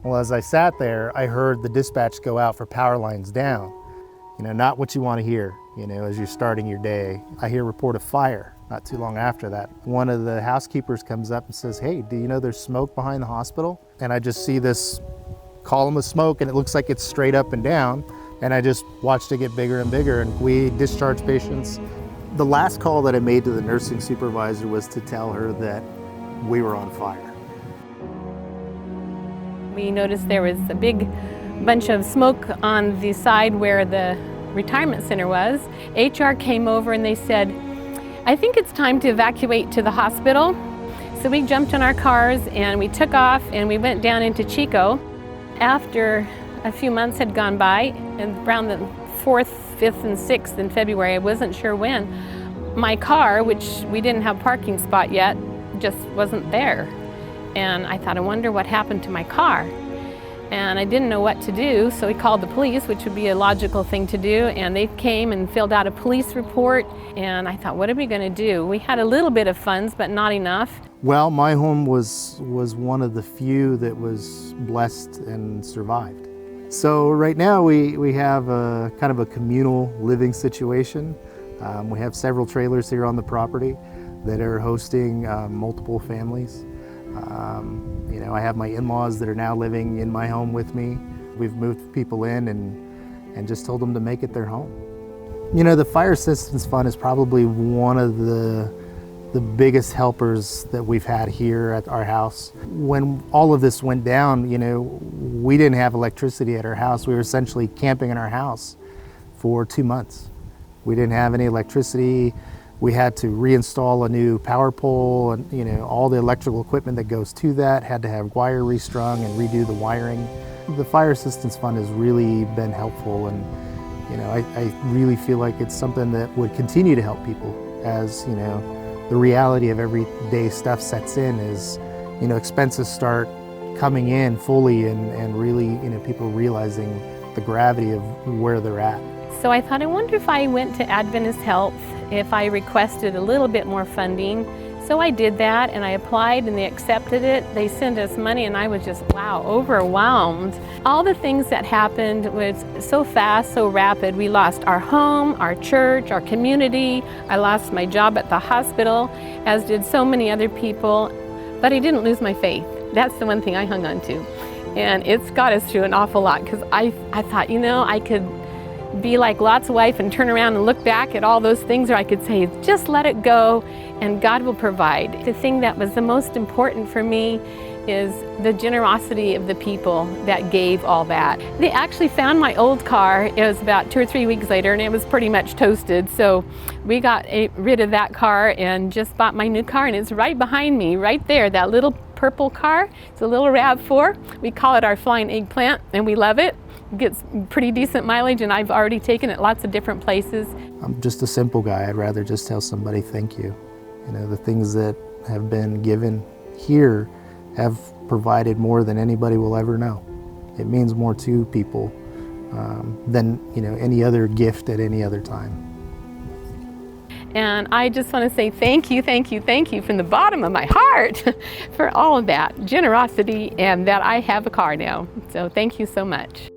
Well, as I sat there, I heard the dispatch go out for power lines down. Not what you want to hear, as you're starting your day. I hear a report of fire not too long after that. One of the housekeepers comes up and says, "Hey, do you know there's smoke behind the hospital?" And I just see this column of smoke, and it looks like it's straight up and down. And I just watched it get bigger and bigger, and we discharged patients. The last call that I made to the nursing supervisor was to tell her that we were on fire. We noticed there was a big bunch of smoke on the side where the retirement center was. HR came over and they said, "I think it's time to evacuate to the hospital." So we jumped in our cars and we took off and we went down into Chico. After a few months had gone by, and around the 4th, 5th, and 6th in February, I wasn't sure when, my car, which we didn't have parking spot yet, just wasn't there. And I thought, I wonder what happened to my car. And I didn't know what to do, so we called the police, which would be a logical thing to do, and they came and filled out a police report, and I thought, what are we going to do? We had a little bit of funds, but not enough. Well, my home was one of the few that was blessed and survived. So right now we have a kind of a communal living situation. We have several trailers here on the property that are hosting multiple families. I have my in-laws that are now living in my home with me. We've moved people in and just told them to make it their home. The Fire Assistance Fund is probably one of the biggest helpers that we've had here at our house. When all of this went down, we didn't have electricity at our house. We were essentially camping in our house for 2 months. We didn't have any electricity. We had to reinstall a new power pole, and all the electrical equipment that goes to that had to have wire restrung and redo the wiring. The Fire Assistance Fund has really been helpful, and I really feel like it's something that would continue to help people as the reality of everyday stuff sets in. Is expenses start coming in fully, and really people realizing the gravity of where they're at. So I thought, I wonder if I went to Adventist Health, if I requested a little bit more funding. So I did that, and I applied, and they accepted it. They sent us money, and I was just, wow, overwhelmed. All the things that happened was so fast, so rapid. We lost our home, our church, our community. I lost my job at the hospital, as did so many other people. But I didn't lose my faith. That's the one thing I hung on to. And it's got us through an awful lot, because I thought, I could be like Lot's wife and turn around and look back at all those things, or I could say, just let it go and God will provide. The thing that was the most important for me is the generosity of the people that gave all that. They actually found my old car. It was about 2 or 3 weeks later, and it was pretty much toasted. So we got rid of that car and just bought my new car, and it's right behind me, right there, that little purple car. It's a little RAV4. We call it our flying eggplant, and we love it. It gets pretty decent mileage, and I've already taken it lots of different places. I'm just a simple guy. I'd rather just tell somebody thank you. The things that have been given here have provided more than anybody will ever know. It means more to people than any other gift at any other time. And I just want to say thank you, thank you, thank you from the bottom of my heart for all of that generosity, and that I have a car now. So thank you so much.